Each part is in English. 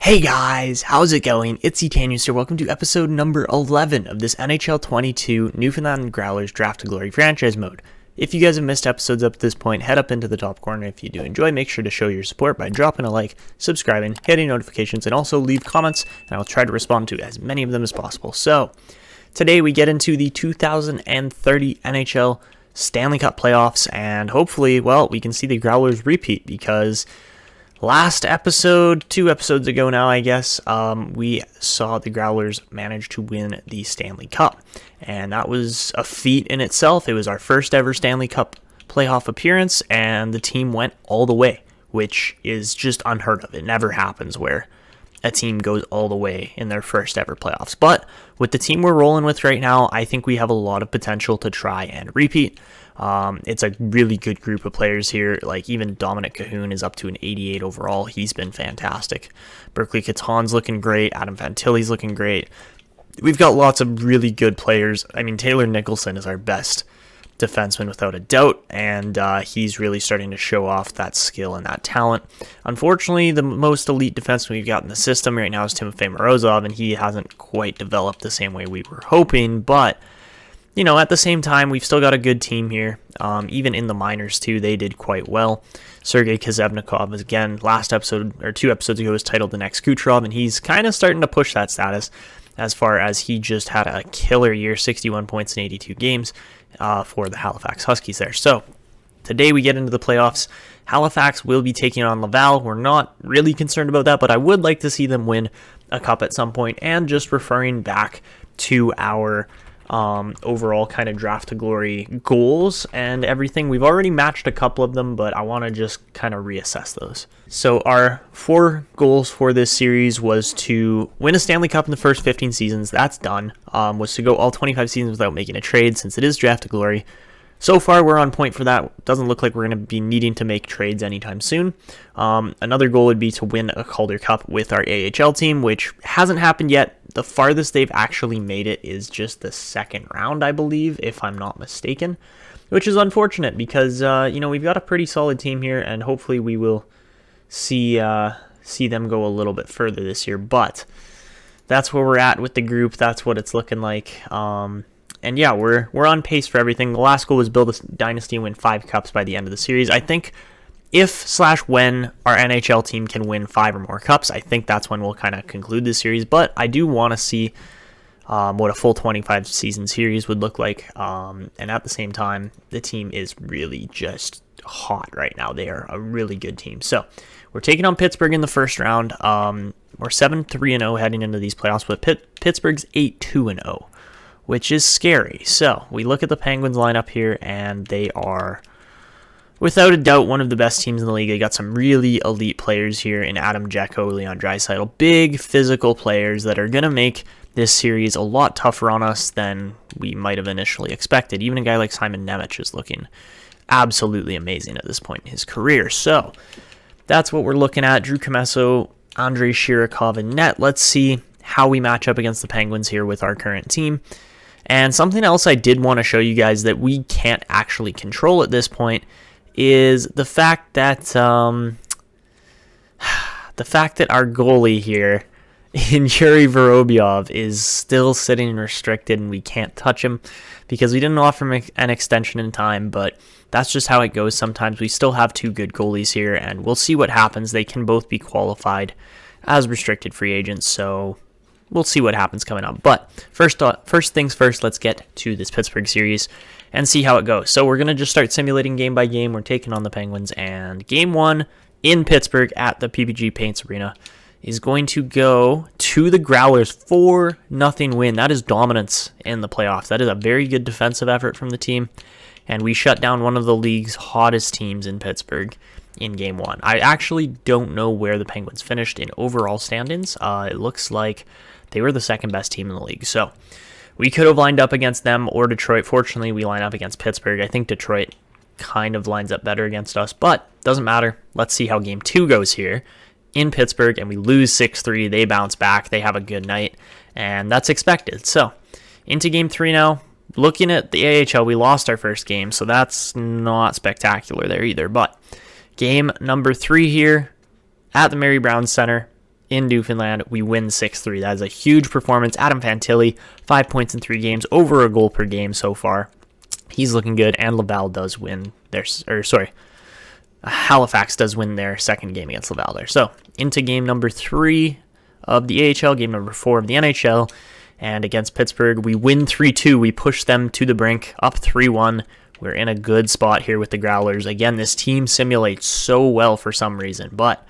Hey guys, how's it going? It's Tanev here. Welcome to episode number 11 of this NHL 22 Newfoundland Growlers Draft to Glory franchise mode. If you guys have missed episodes up to this point, head up into the top corner. If you do enjoy, make sure to show your support by dropping a like, subscribing, hitting notifications, and also leave comments, and I'll try to respond to as many of them as possible. So, today we get into the 2030 NHL Stanley Cup playoffs, and hopefully, well, we can see the Growlers repeat because last episode, 2 episodes ago now, I guess, we saw the Growlers manage to win the Stanley Cup. And that was a feat in itself. It was our first ever Stanley Cup playoff appearance, and the team went all the way, which is just unheard of. It never happens where a team goes all the way in their first ever playoffs. But with the team we're rolling with right now, I think we have a lot of potential to try and repeat. It's a really good group of players here. Like even Dominik Kahun is up to an 88 overall. He's been fantastic. Berkly Catton's looking great. Fantilli's looking great. We've got lots of really good players. I mean, Taylor Nicholson is our best defenseman without a doubt, and he's really starting to show off that skill and that talent. Unfortunately, the most elite defenseman we've got in the system right now is Timofey Morozov, and he hasn't quite developed the same way we were hoping, but you know, at the same time, we've still got a good team here. Even in the minors, too, they did quite well. Sergei Kazevnikov, again, last episode, or 2 episodes ago, was titled the next Kucherov, and he's kind of starting to push that status as far as he just had a killer year, 61 points in 82 games for the Halifax Huskies there. So, today we get into the playoffs. Halifax will be taking on Laval. We're not really concerned about that, but I would like to see them win a cup at some point. And just referring back to our overall kind of draft to glory goals and everything. We've already matched a couple of them, but I want to just kind of reassess those. So our 4 goals for this series was to win a Stanley Cup in the first 15 seasons. That's done. Was to go all 25 seasons without making a trade since it is draft to glory. So far, we're on point for that. Doesn't look like we're going to be needing to make trades anytime soon. Another goal would be to win a Calder Cup with our AHL team, which hasn't happened yet. The farthest they've actually made it is just the second round, I believe, if I'm not mistaken, which is unfortunate because, we've got a pretty solid team here, and hopefully we will see them go a little bit further this year. But that's where we're at with the group. That's what it's looking like. And yeah, we're on pace for everything. The last goal was build a dynasty and win 5 cups by the end of the series. I think if/when our NHL team can win 5 or more cups, I think that's when we'll kind of conclude this series. But I do want to see what a full 25 season series would look like. And at the same time, the team is really just hot right now. They are a really good team. So we're taking on Pittsburgh in the first round. We're 7-3-0 heading into these playoffs, but Pittsburgh's 8-2-0. Which is scary. So, we look at the Penguins lineup here, and they are, without a doubt, one of the best teams in the league. They got some really elite players here in Adam Jecko, Leon Draisaitl. Big physical players that are going to make this series a lot tougher on us than we might have initially expected. Even a guy like Simon Nemec is looking absolutely amazing at this point in his career. So, that's what we're looking at. Drew Commesso, Andrei Shirikov in net. Let's see how we match up against the Penguins here with our current team. And something else I did want to show you guys that we can't actually control at this point is the fact that our goalie here in Yuri Vorobyov is still sitting restricted and we can't touch him because we didn't offer him an extension in time, but that's just how it goes sometimes. We still have 2 good goalies here, and we'll see what happens. They can both be qualified as restricted free agents, so we'll see what happens coming up. But first things first, let's get to this Pittsburgh series and see how it goes. So we're going to just start simulating game by game. We're taking on the Penguins, and game 1 in Pittsburgh at the PPG Paints Arena is going to go to the Growlers 4-0 win. That is dominance in the playoffs. That is a very good defensive effort from the team, and we shut down one of the league's hottest teams in Pittsburgh in game 1. I actually don't know where the Penguins finished in overall stand-ins. It looks like they were the second best team in the league. So we could have lined up against them or Detroit. Fortunately, we line up against Pittsburgh. I think Detroit kind of lines up better against us, but doesn't matter. Let's see how game 2 goes here in Pittsburgh, and we lose 6-3. They bounce back. They have a good night, and that's expected. So into game 3 now. Looking at the AHL, we lost our first game, so that's not spectacular there either. But game number 3 here at the Mary Brown Center in Newfoundland. We win 6-3. That is a huge performance. Adam Fantilli, 5 points in 3 games, over a goal per game so far. He's looking good, and Laval does win Halifax does win their second game against Laval there. So, into game number 3 of the AHL, game number 4 of the NHL, and against Pittsburgh, we win 3-2. We push them to the brink, up 3-1. We're in a good spot here with the Growlers. Again, this team simulates so well for some reason, but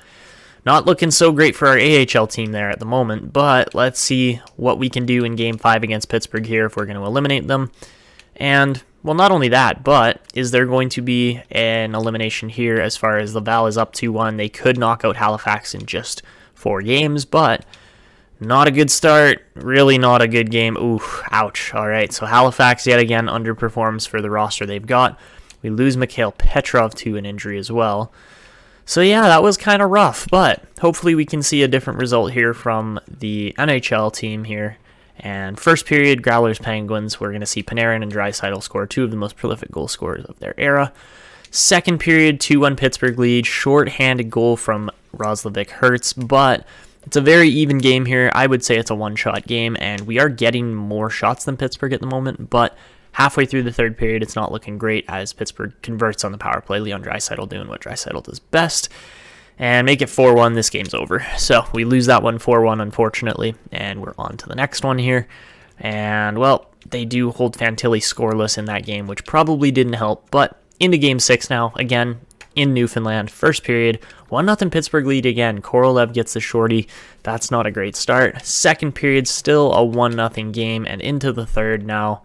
not looking so great for our AHL team there at the moment. But let's see what we can do in game 5 against Pittsburgh here if we're going to eliminate them. And, well, not only that, but is there going to be an elimination here as far as Laval is up 2-1? They could knock out Halifax in just 4 games, but not a good start. Really not a good game. Ooh, ouch. All right, so Halifax yet again underperforms for the roster they've got. We lose Mikhail Petrov to an injury as well. So yeah, that was kind of rough, but hopefully we can see a different result here from the NHL team here. And first period, Growlers Penguins, we're going to see Panarin and Draisaitl score 2 of the most prolific goal scorers of their era. Second period, 2-1 Pittsburgh lead, short-handed goal from Roslovic hurts, but it's a very even game here. I would say it's a one-shot game, and we are getting more shots than Pittsburgh at the moment, but halfway through the third period, it's not looking great as Pittsburgh converts on the power play. Leon Draisaitl doing what Draisaitl does best, and make it 4-1. This game's over. So we lose that one 4-1, unfortunately, and we're on to the next one here. And, well, they do hold Fantilli scoreless in that game, which probably didn't help, but into Game 6 now, again, in Newfoundland. First period, 1-0 Pittsburgh lead again. Korolev gets the shorty. That's not a great start. Second period, still a 1-0 game, and into the third now.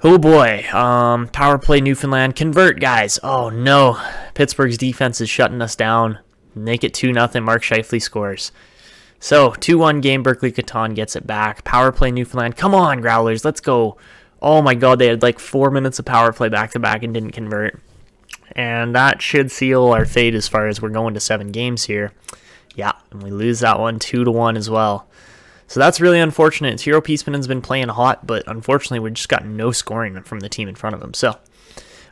Oh boy, power play Newfoundland. Convert, guys. Oh no, Pittsburgh's defense is shutting us down. Make it 2-0, Mark Scheifele scores. So, 2-1 game, Berkly Catton gets it back. Power play Newfoundland. Come on, Growlers, let's go. Oh my god, they had like 4 minutes of power play back-to-back and didn't convert. And that should seal our fate as far as we're going to 7 games here. Yeah, and we lose that one 2-1 as well. So that's really unfortunate. Tiro Piesmanen's been playing hot, but unfortunately we just got no scoring from the team in front of him. So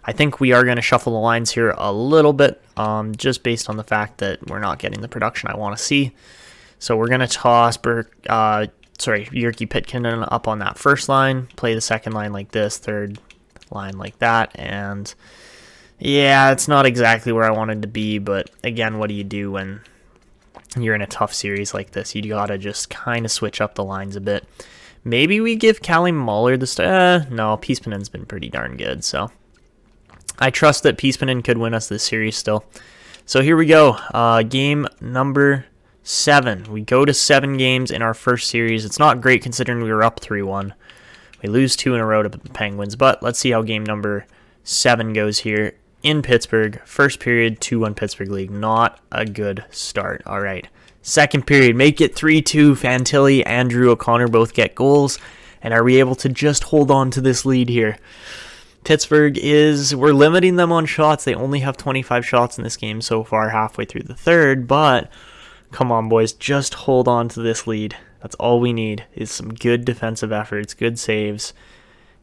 I think we are going to shuffle the lines here a little bit, just based on the fact that we're not getting the production I want to see. So we're going to toss Jiricek Pitkin up on that first line, play the second line like this, third line like that, and yeah, it's not exactly where I wanted to be, but again, what do you do when you're in a tough series like this? You gotta just kind of switch up the lines a bit. Maybe we give Callie Muller the no, Piesmanen's been pretty darn good, so I trust that Piesmanen could win us this series still. So here we go, game number 7. We go to 7 games in our first series. It's not great considering we were up 3-1. We lose 2 in a row to the Penguins, but let's see how game number 7 goes here in Pittsburgh. First period, 2-1 Pittsburgh lead. Not a good start. All right. Second period, make it 3-2. Fantilli and Drew O'Connor both get goals. And are we able to just hold on to this lead here? Pittsburgh we're limiting them on shots. They only have 25 shots in this game so far, halfway through the third. But come on, boys, just hold on to this lead. That's all we need is some good defensive efforts, good saves.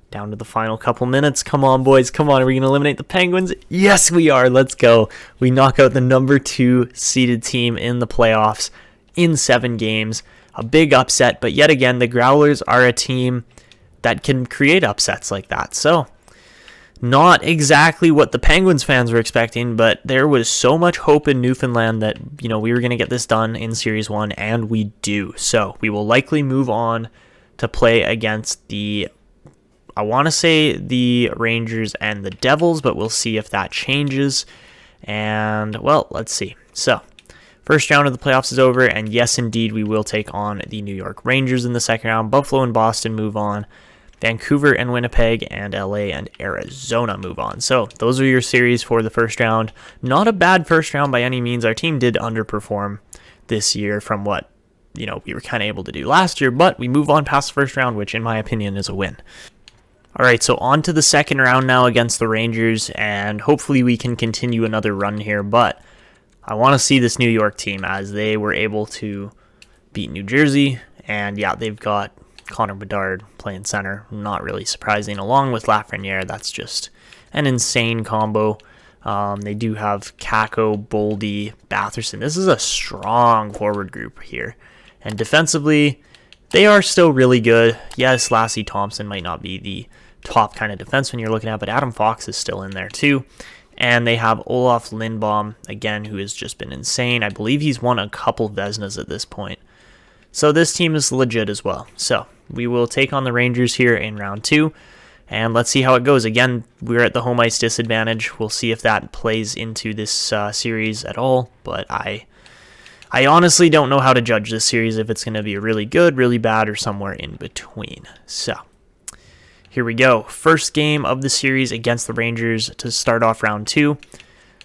Down to the final couple minutes. Come on, boys. Come on. Are we going to eliminate the Penguins? Yes, we are. Let's go. We knock out the number 2 seeded team in the playoffs in 7 games. A big upset, but yet again, the Growlers are a team that can create upsets like that. So, not exactly what the Penguins fans were expecting, but there was so much hope in Newfoundland that, we were going to get this done in Series 1, and we do. So, we will likely move on to play against I want to say the Rangers and the Devils, but we'll see if that changes. And, well, let's see. So, first round of the playoffs is over, and yes, indeed, we will take on the New York Rangers in the second round. Buffalo and Boston move on. Vancouver and Winnipeg and LA and Arizona move on. So, those are your series for the first round. Not a bad first round by any means. Our team did underperform this year from what, we were kind of able to do last year, but we move on past the first round, which in my opinion is a win. All right, so on to the second round now against the Rangers, and hopefully we can continue another run here, but I want to see this New York team as they were able to beat New Jersey, and yeah, they've got Conor Bedard playing center, not really surprising, along with Lafreniere. That's just an insane combo. They do have Kakko, Boldy, Batherson. This is a strong forward group here. And defensively, they are still really good. Yes, Lassie Thompson might not be the top kind of defenseman you're looking at, but Adam Fox is still in there too. And they have Olaf Lindbaum, again, who has just been insane. I believe he's won a couple Vezinas at this point. So this team is legit as well. So we will take on the Rangers here in round 2. And let's see how it goes. Again, we're at the home ice disadvantage. We'll see if that plays into this series at all. But I honestly don't know how to judge this series, if it's going to be really good, really bad, or somewhere in between. So here we go. First game of the series against the Rangers to start off round 2.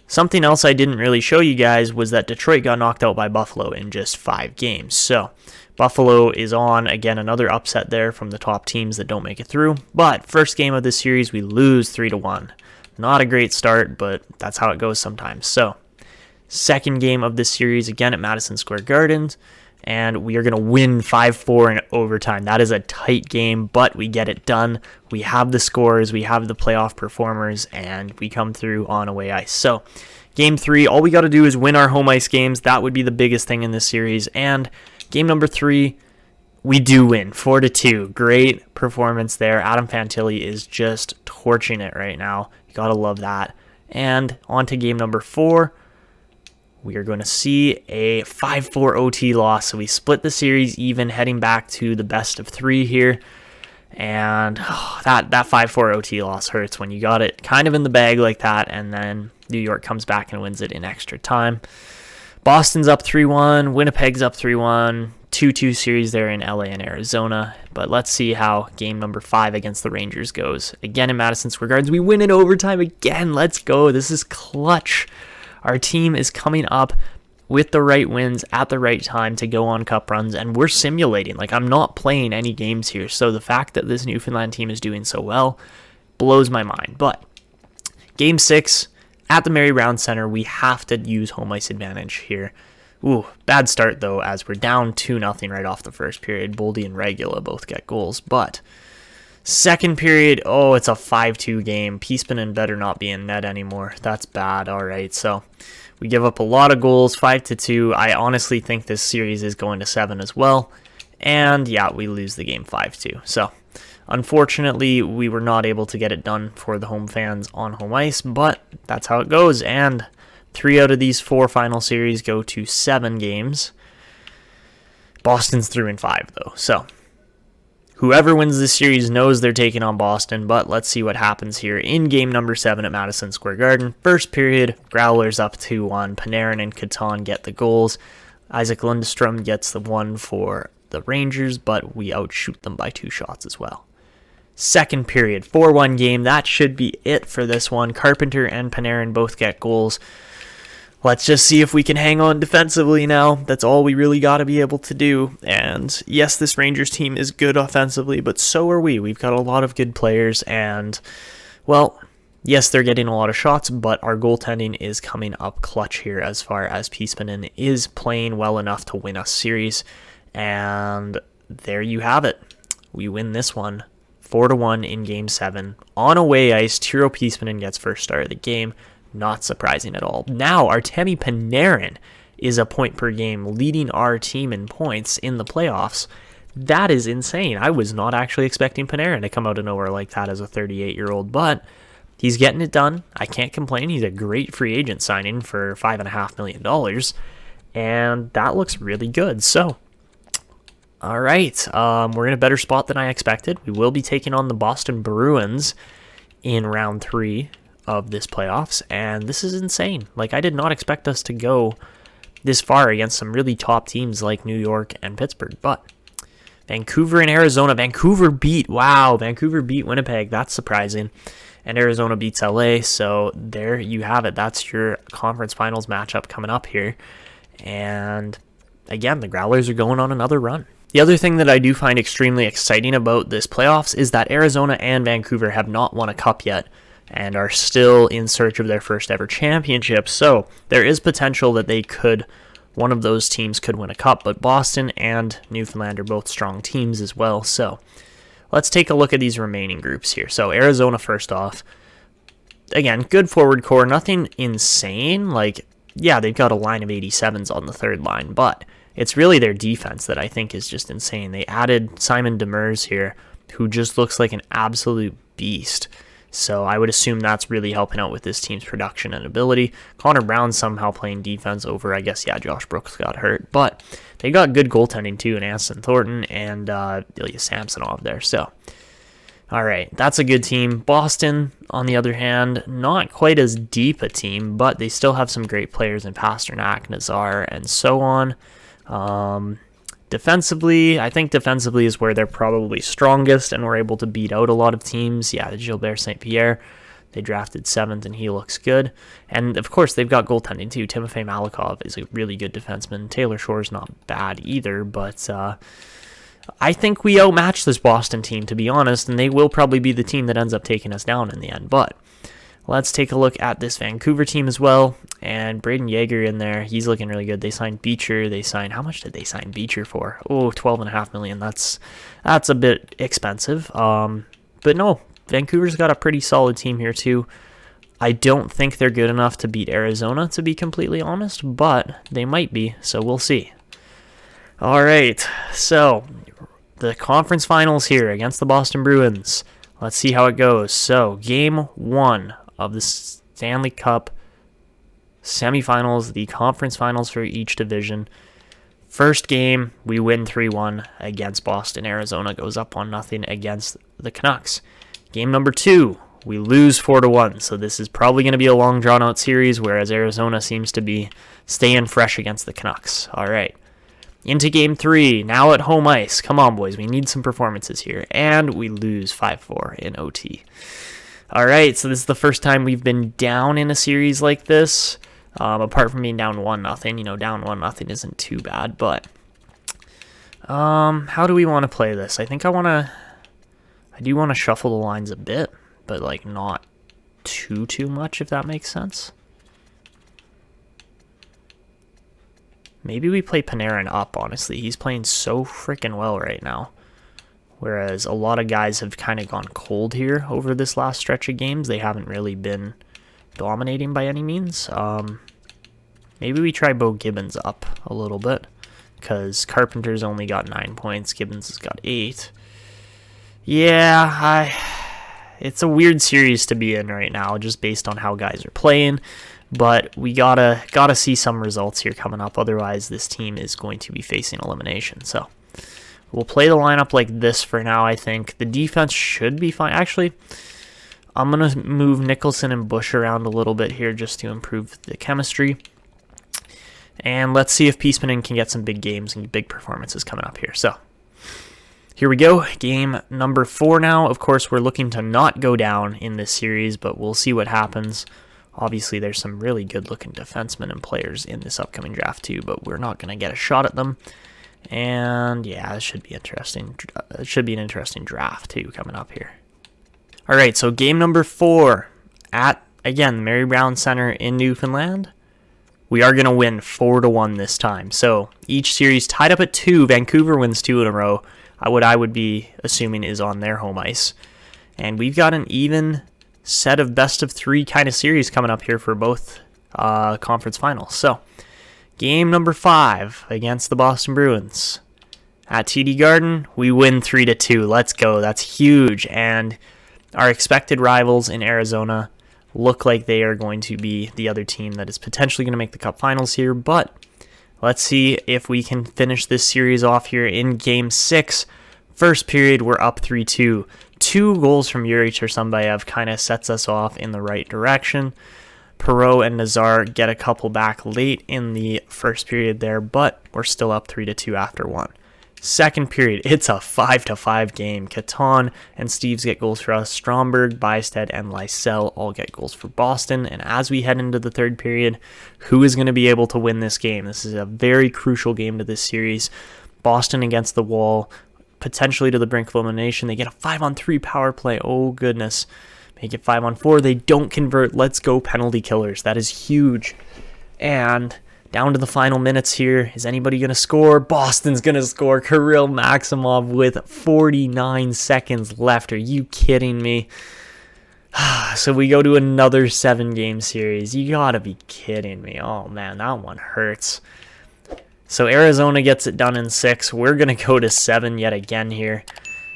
Something else I didn't really show you guys was that Detroit got knocked out by Buffalo in just 5 games. So Buffalo is on, again, another upset there from the top teams that don't make it through. But first game of the series, we lose 3-1. Not a great start, but that's how it goes sometimes. So second game of this series, again at Madison Square Garden, and we are going to win 5-4 in overtime. That is a tight game, but we get it done. We have the scores, we have the playoff performers, and we come through on away ice. So game 3, all we got to do is win our home ice games. That would be the biggest thing in this series. And game number 3, we do win 4-2. Great performance there. Adam Fantilli is just torching it right now. You got to love that. And on to game number 4. We are going to see a 5-4 OT loss. So we split the series even, heading back to the best of 3 here. And that 5-4 OT loss hurts when you got it kind of in the bag like that, and then New York comes back and wins it in extra time. Boston's up 3-1. Winnipeg's up 3-1. 2-2 series there in LA and Arizona. But let's see how game number 5 against the Rangers goes. Again in Madison Square Garden. We win in overtime again. Let's go. This is clutch. Our team is coming up with the right wins at the right time to go on cup runs, and we're simulating. Like, I'm not playing any games here, so the fact that this Newfoundland team is doing so well blows my mind. But game 6 at the Mary Brown Center, we have to use home ice advantage here. Ooh, bad start though, as we're down 2-0 right off the first period. Boldy and Regula both get goals, but second period, it's a 5-2 game. Piespanen better not be in net anymore. That's bad. All right, so we give up a lot of goals, 5-2. I honestly think this series is going to 7 as well. And yeah, we lose the game 5-2. So unfortunately, we were not able to get it done for the home fans on home ice, but that's how it goes. And 3 out of these 4 final series go to 7 games. Boston's through in 5 though, so whoever wins this series knows they're taking on Boston, but let's see what happens here in game number 7 at Madison Square Garden. First period, Growlers up 2-1. Panarin and Catton get the goals. Isaac Lundstrom gets the one for the Rangers, but we outshoot them by 2 shots as well. Second period, 4-1 game. That should be it for this one. Carpenter and Panarin both get goals. Let's just see if we can hang on defensively now. That's all we really got to be able to do. And yes, this Rangers team is good offensively, but so are we. We've got a lot of good players, and, well, yes, they're getting a lot of shots, but our goaltending is coming up clutch here as far as Piespanen is playing well enough to win us series. And there you have it. We win this one 4-1 in game 7. On away ice, Tiro Piespanen gets first star of the game. Not surprising at all. Now, Artemi Panarin is a point per game, leading our team in points in the playoffs. That is insane. I was not actually expecting Panarin to come out of nowhere like that as a 38-year-old, but he's getting it done. I can't complain. He's a great free agent signing for $5.5 million, and that looks really good. So, all right, we're in a better spot than I expected. We will be taking on the Boston Bruins in round 3 of this playoffs, and this is insane. Like, I did not expect us to go this far against some really top teams like New York and Pittsburgh, but Vancouver and Arizona. Vancouver beat Winnipeg. That's surprising. And Arizona beats LA, so there you have it. That's your conference finals matchup coming up here. And again, the Growlers are going on another run. The other thing that I do find extremely exciting about this playoffs is that Arizona and Vancouver have not won a cup yet and are still in search of their first ever championship. So there is potential that one of those teams could win a cup, but Boston and Newfoundland are both strong teams as well. So let's take a look at these remaining groups here. So Arizona first off, again, good forward core, nothing insane. Like, yeah, they've got a line of 87s on the third line, but it's really their defense that I think is just insane. They added Simon Demers here, who just looks like an absolute beast. So I would assume that's really helping out with this team's production and ability. Connor Brown's somehow playing defense over, I guess, yeah, Josh Brooks got hurt. But they got good goaltending too in Anson Thornton and Ilya Samsonov there. So, all right, that's a good team. Boston, on the other hand, not quite as deep a team, but they still have some great players in Pasternak, Nazar, and so on. Defensively, I think defensively is where they're probably strongest and were able to beat out a lot of teams. Yeah, Gilbert St. Pierre, they drafted 7th and he looks good. And of course, they've got goaltending too. Timofey Malikov is a really good defenseman. Taylor Shore's not bad either, but I think we outmatched this Boston team, to be honest, and they will probably be the team that ends up taking us down in the end. But let's take a look at this Vancouver team as well. And Braden Yeager in there, he's looking really good. They signed Beecher. How much did they sign Beecher for? Oh, $12.5 million. That's a bit expensive. But no, Vancouver's got a pretty solid team here too. I don't think they're good enough to beat Arizona, to be completely honest, but they might be, so we'll see. All right, so the conference finals here against the Boston Bruins. Let's see how it goes. So, game 1 of the Stanley Cup semifinals, the conference finals for each division. First game, we win 3-1 against Boston. Arizona goes up 1-0 against the Canucks. Game number 2, we lose 4-1. So this is probably going to be a long drawn-out series, whereas Arizona seems to be staying fresh against the Canucks. All right. Into game 3, now at home ice. Come on, boys. We need some performances here. And we lose 5-4 in OT. All right, so this is the first time we've been down in a series like this. Apart from being down 1-0, down 1-0 isn't too bad, but how do we want to play this? I think I do want to shuffle the lines a bit, but like not too much, if that makes sense. Maybe we play Panarin up, honestly. He's playing so freaking well right now. Whereas a lot of guys have kind of gone cold here over this last stretch of games. They haven't really been dominating by any means. Maybe we try Bo Gibbons up a little bit, because Carpenter's only got 9 points, Gibbons has got 8. Yeah, it's a weird series to be in right now, just based on how guys are playing, but we gotta see some results here coming up, otherwise this team is going to be facing elimination. So we'll play the lineup like this for now, I think. The defense should be fine. Actually, I'm going to move Nicholson and Bush around a little bit here just to improve the chemistry. And let's see if Peaceman can get some big games and big performances coming up here. So, here we go. Game number 4 now. Of course, we're looking to not go down in this series, but we'll see what happens. Obviously, there's some really good-looking defensemen and players in this upcoming draft too, but we're not going to get a shot at them. And yeah, it should be interesting. It should be an interesting draft too coming up here. All right, so game number 4 at, again, the Mary Brown Center in Newfoundland. We are going to win 4-1 this time. So each series tied up at 2. Vancouver wins 2 in a row. What I would be assuming is on their home ice. And we've got an even set of best of 3 kind of series coming up here for both conference finals. So game number 5 against the Boston Bruins. At TD Garden, we win 3-2. Let's go. That's huge. And our expected rivals in Arizona look like they are going to be the other team that is potentially going to make the Cup Finals here. But let's see if we can finish this series off here in Game 6. First period, we're up 3-2. 2 goals from Jiricek or Sambayev kind of sets us off in the right direction. Perreault and Nazar get a couple back late in the first period there, but we're still up 3-2 after 1. Second period, it's a 5-5 game. Catton and Steves get goals for us. Stromberg, Bystead, and Lysell all get goals for Boston. And as we head into the third period, who is going to be able to win this game? This is a very crucial game to this series. Boston against the wall, potentially to the brink of elimination. They get a 5-on-3 power play. Oh, goodness. Make it 5-on-4. They don't convert. Let's go penalty killers. That is huge. And down to the final minutes here. Is anybody going to score? Boston's going to score. Kirill Maximov with 49 seconds left. Are you kidding me? So we go to another 7-game series. You gotta be kidding me. Oh man, that one hurts. So Arizona gets it done in 6. We're gonna go to 7 yet again here.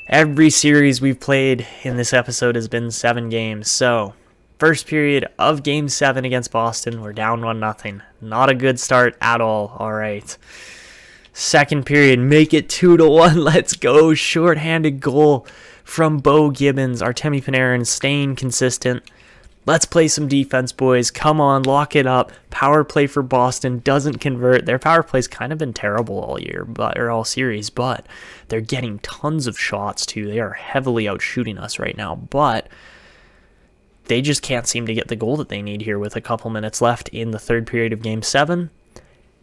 Every series we've played in this episode has been 7 games. So first period of Game 7 against Boston, we're down 1-0. Not a good start at all. All right. Second period, make it 2-1. Let's go. Shorthanded goal from Bo Gibbons. Artemi Panarin staying consistent. Let's play some defense, boys. Come on, lock it up. Power play for Boston doesn't convert. Their power play's kind of been terrible all year, or all series, but they're getting tons of shots too. They are heavily outshooting us right now, but they just can't seem to get the goal that they need here with a couple minutes left in the third period of Game 7.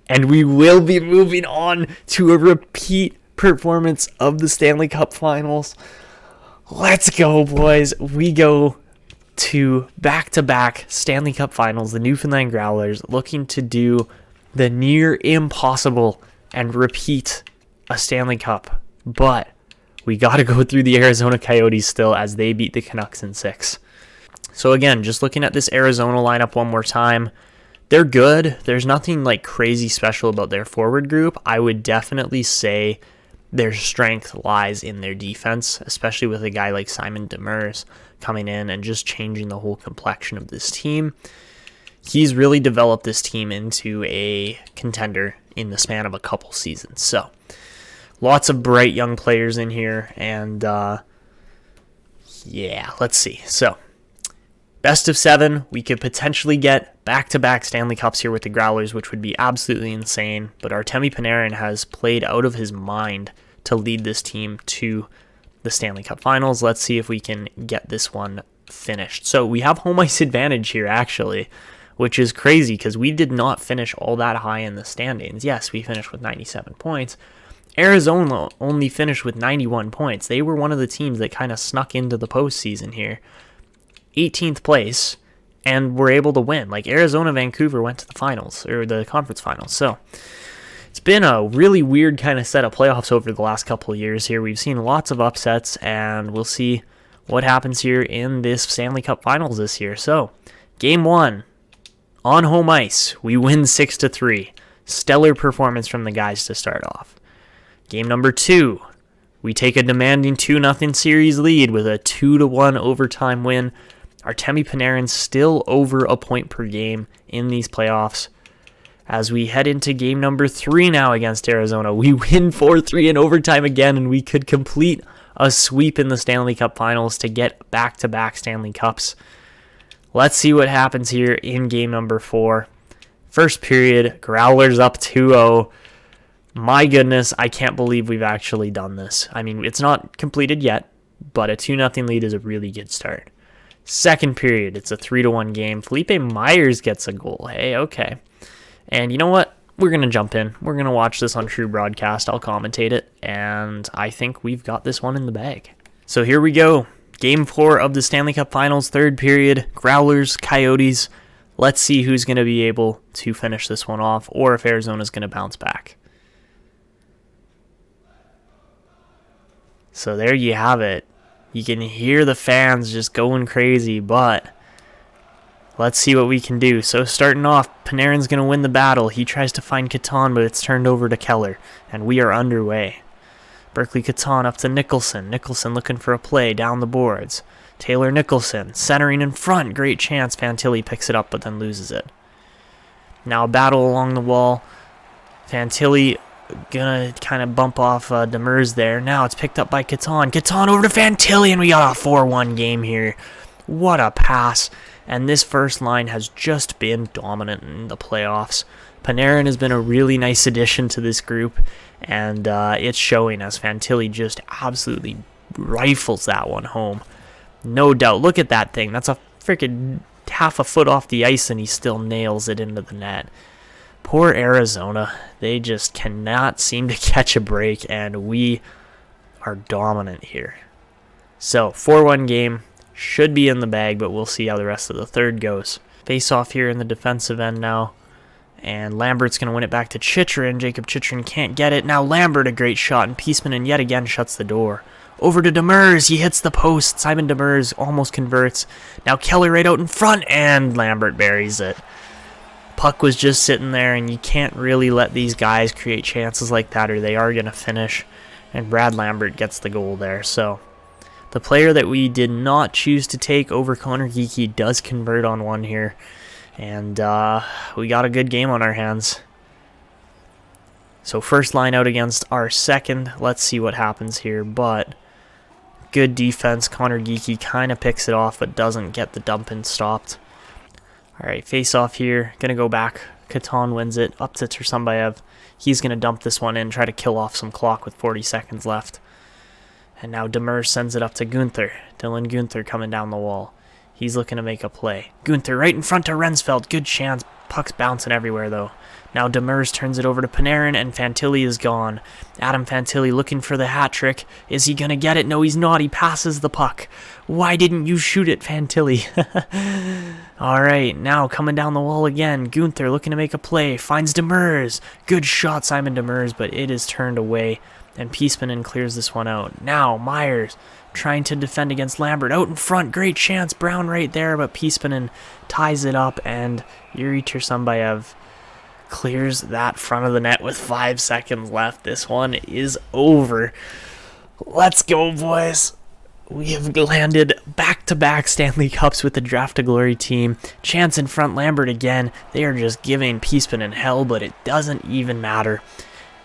And we will be moving on to a repeat performance of the Stanley Cup Finals. Let's go, boys. We go to back-to-back Stanley Cup Finals, the Newfoundland Growlers, looking to do the near impossible and repeat a Stanley Cup. But we got to go through the Arizona Coyotes still as they beat the Canucks in 6. So again, just looking at this Arizona lineup one more time, they're good. There's nothing like crazy special about their forward group. I would definitely say their strength lies in their defense, especially with a guy like Simon Demers coming in and just changing the whole complexion of this team. He's really developed this team into a contender in the span of a couple seasons. So lots of bright young players in here, and yeah, let's see. So best of 7, we could potentially get back-to-back Stanley Cups here with the Growlers, which would be absolutely insane. But Artemi Panarin has played out of his mind to lead this team to the Stanley Cup Finals. Let's see if we can get this one finished. So we have home ice advantage here, actually, which is crazy because we did not finish all that high in the standings. Yes, we finished with 97 points. Arizona only finished with 91 points. They were one of the teams that kind of snuck into the postseason here. 18th place, and were able to win. Like Arizona, Vancouver went to the finals, or the conference finals. So it's been a really weird kind of set of playoffs over the last couple of years here. We've seen lots of upsets, and we'll see what happens here in this Stanley Cup Finals this year. So Game 1, on home ice, we win 6-3. Stellar performance from the guys to start off. Game number 2, we take a demanding 2-0 series lead with a 2-1 overtime win. Artemi Panarin still over a point per game in these playoffs. As we head into game number 3 now against Arizona, we win 4-3 in overtime again, and we could complete a sweep in the Stanley Cup Finals to get back-to-back Stanley Cups. Let's see what happens here in game number 4. First period, Growlers up 2-0. My goodness, I can't believe we've actually done this. I mean, it's not completed yet, but a 2-0 lead is a really good start. Second period, it's a 3-1 game. Philippe Myers gets a goal. Hey, okay. And you know what? We're going to jump in. We're going to watch this on True Broadcast. I'll commentate it, and I think we've got this one in the bag. So here we go. Game 4 of the Stanley Cup Finals, third period. Growlers, Coyotes. Let's see who's going to be able to finish this one off, or if Arizona's going to bounce back. So there you have it. You can hear the fans just going crazy, but let's see what we can do. So starting off, Panarin's going to win the battle. He tries to find Catton, but it's turned over to Keller, and we are underway. Berkly Catton up to Nicholson. Nicholson looking for a play down the boards. Taylor Nicholson centering in front. Great chance. Fantilli picks it up, but then loses it. Now a battle along the wall. Fantilli gonna kind of bump off Demers there. Now it's picked up by Catton. Catton over to Fantilli, and we got a 4-1 game here. What a pass. And this first line has just been dominant in the playoffs. Panarin has been a really nice addition to this group, and it's showing as Fantilli just absolutely rifles that one home. No doubt. Look at that thing. That's a freaking half a foot off the ice, and he still nails it into the net. Poor Arizona. They just cannot seem to catch a break, and we are dominant here. So, 4-1 game. Should be in the bag, but we'll see how the rest of the third goes. Face off here in the defensive end now. And Lambert's going to win it back to Chychrun. Jacob Chychrun can't get it. Now Lambert, a great shot, and Peaceman yet again shuts the door. Over to Demers. He hits the post. Simon Demers almost converts. Now Kelly right out in front, and Lambert buries it. Puck was just sitting there, and you can't really let these guys create chances like that, or they are going to finish. And Brad Lambert gets the goal there. So the player that we did not choose to take over Conor Geekie does convert on one here. And we got a good game on our hands. So first line out against our second. Let's see what happens here. But good defense. Conor Geekie kind of picks it off, but doesn't get the dump in stopped. All right, face off here. Going to go back. Catton wins it. Up to Tersambayev. He's going to dump this one in, try to kill off some clock with 40 seconds left. And now Demers sends it up to Gunther. Dylan Gunther coming down the wall. He's looking to make a play. Gunther right in front to Rensfeld. Good chance. Puck's bouncing everywhere, though. Now Demers turns it over to Panarin, and Fantilli is gone. Adam Fantilli looking for the hat trick. Is he going to get it? No, he's not. He passes the puck. Why didn't you shoot it, Fantilli? All right, now coming down the wall again. Gunther looking to make a play. Finds Demers. Good shot, Simon Demers, but it is turned away, and Piespanen clears this one out. Now Myers trying to defend against Lambert. Out in front, great chance. Brown right there, but Piespanen ties it up, and Yuri Tersambayev clears that front of the net with 5 seconds left. This one is over. Let's go, boys. We have landed back-to-back Stanley Cups with the Draft to Glory team. Chance in front, Lambert again. They are just giving Piespanen hell, but it doesn't even matter,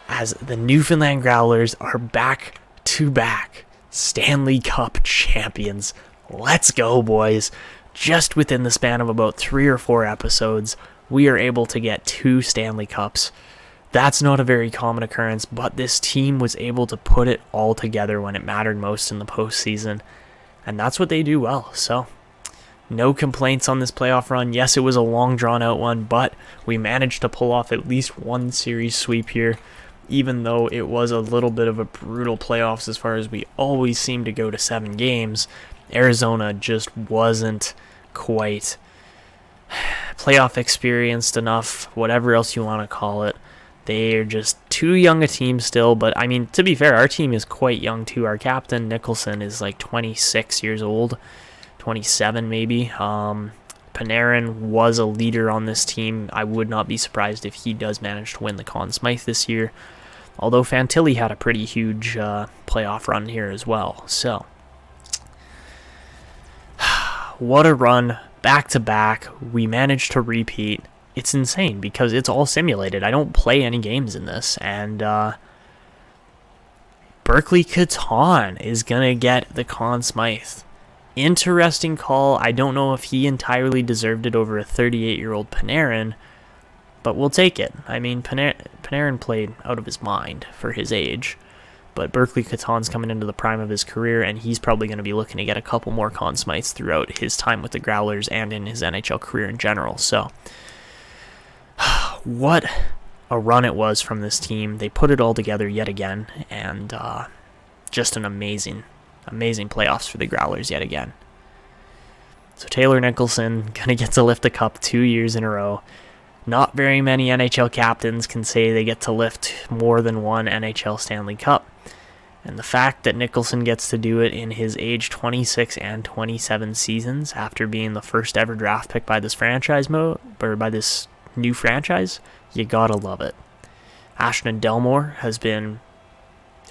as the Newfoundland Growlers are back-to-back Stanley Cup champions. Let's go, boys. Just within the span of about 3 or 4 episodes, we are able to get 2 Stanley Cups. That's not a very common occurrence, but this team was able to put it all together when it mattered most in the postseason, and that's what they do well. So, no complaints on this playoff run. Yes, it was a long, drawn-out one, but we managed to pull off at least one series sweep here, even though it was a little bit of a brutal playoffs as far as we always seem to go to 7 games. Arizona just wasn't quite playoff experienced enough, whatever else you want to call it. They are just too young a team still, but I mean, to be fair, our team is quite young too. Our captain, Nicholson, is like 26 years old, 27 maybe. Panarin was a leader on this team. I would not be surprised if he does manage to win the Conn Smythe this year, although Fantilli had a pretty huge playoff run here as well. So, what a run. Back-to-back, we managed to repeat. It's insane because it's all simulated. I don't play any games in this, and Berkly Catton is going to get the Conn Smythe. Interesting call. I don't know if he entirely deserved it over a 38-year-old Panarin, but we'll take it. I mean, Panarin played out of his mind for his age, but Berkly Catton's coming into the prime of his career, and he's probably going to be looking to get a couple more Conn Smythes throughout his time with the Growlers and in his NHL career in general. So, what a run it was from this team. They put it all together yet again, and just an amazing playoffs for the Growlers yet again. So Taylor Nicholson going to get to lift the cup 2 years in a row. Not very many NHL captains can say they get to lift more than one NHL Stanley Cup. And the fact that Nicholson gets to do it in his age 26 and 27 seasons after being the first ever draft pick by this franchise or by this new franchise, you gotta love it. Ashton Delmore has been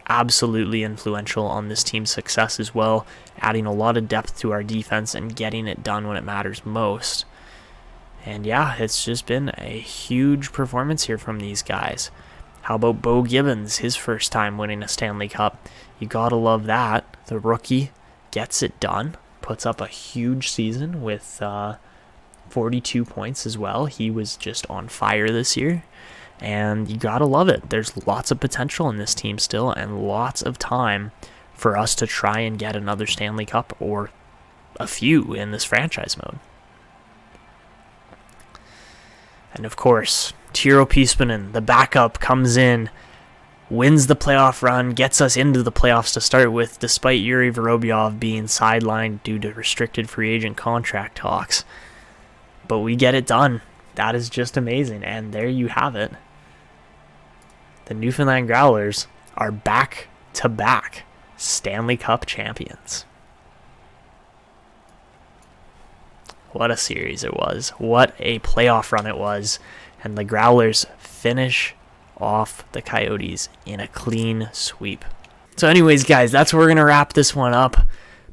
absolutely influential on this team's success as well, adding a lot of depth to our defense and getting it done when it matters most. And yeah, it's just been a huge performance here from these guys. How about Bo Gibbons, his first time winning a Stanley Cup? You gotta love that. The rookie gets it done, puts up a huge season with 42 points as well. He was just on fire this year, and you gotta love it. There's lots of potential in this team still, and lots of time for us to try and get another Stanley Cup or a few in this franchise mode. And of course, Tiro Piespanen, the backup, comes in, wins the playoff run, gets us into the playoffs to start with, despite Yuri Vorobyov being sidelined due to restricted free agent contract talks. But we get it done. That is just amazing. And there you have it. The Newfoundland Growlers are back to back Stanley Cup champions. What a series it was. What a playoff run it was. And the Growlers finish off the Coyotes in a clean sweep. So anyways, guys, that's where we're going to wrap this one up.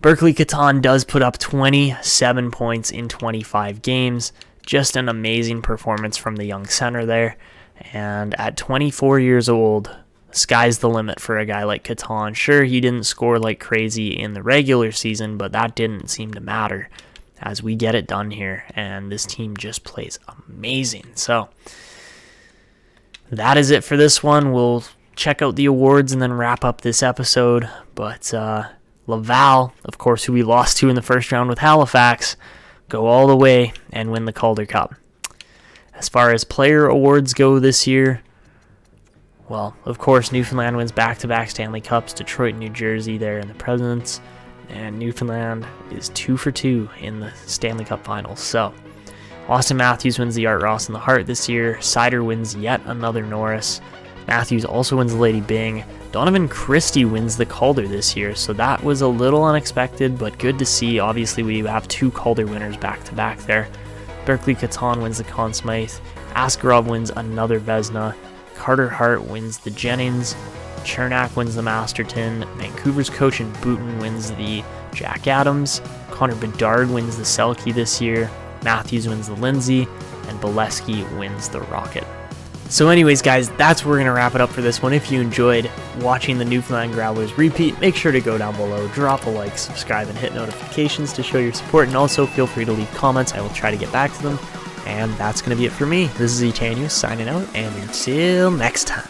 Berkly Catton does put up 27 points in 25 games. Just an amazing performance from the young center there. And at 24 years old, sky's the limit for a guy like Catton. Sure, he didn't score like crazy in the regular season, but that didn't seem to matter as we get it done here. And this team just plays amazing. So that is it for this one. We'll check out the awards and then wrap up this episode. But Laval, of course, who we lost to in the first round with Halifax, go all the way and win the Calder Cup. As far as player awards go this year, well, of course, Newfoundland wins back-to-back Stanley Cups. Detroit and New Jersey there in the Presidents. And Newfoundland is 2 for 2 in the Stanley Cup Finals. So, Austin Matthews wins the Art Ross and the Hart this year. Sider wins yet another Norris. Matthews also wins the Lady Byng. Donovan Christie wins the Calder this year, so that was a little unexpected, but good to see. Obviously, we have 2 Calder winners back-to-back there. Berkly Catton wins the Conn Smythe. Askarov wins another Vezina. Carter Hart wins the Jennings. Chernak wins the Masterton. Vancouver's Coach and Booten wins the Jack Adams. Connor Bedard wins the Selke this year. Matthews wins the Lindsay. And Bolesky wins the Rocket. So anyways, guys, that's where we're going to wrap it up for this one. If you enjoyed watching the Newfoundland Growlers repeat, make sure to go down below, drop a like, subscribe, and hit notifications to show your support. And also feel free to leave comments. I will try to get back to them. And that's going to be it for me. This is Etanius signing out, and until next time.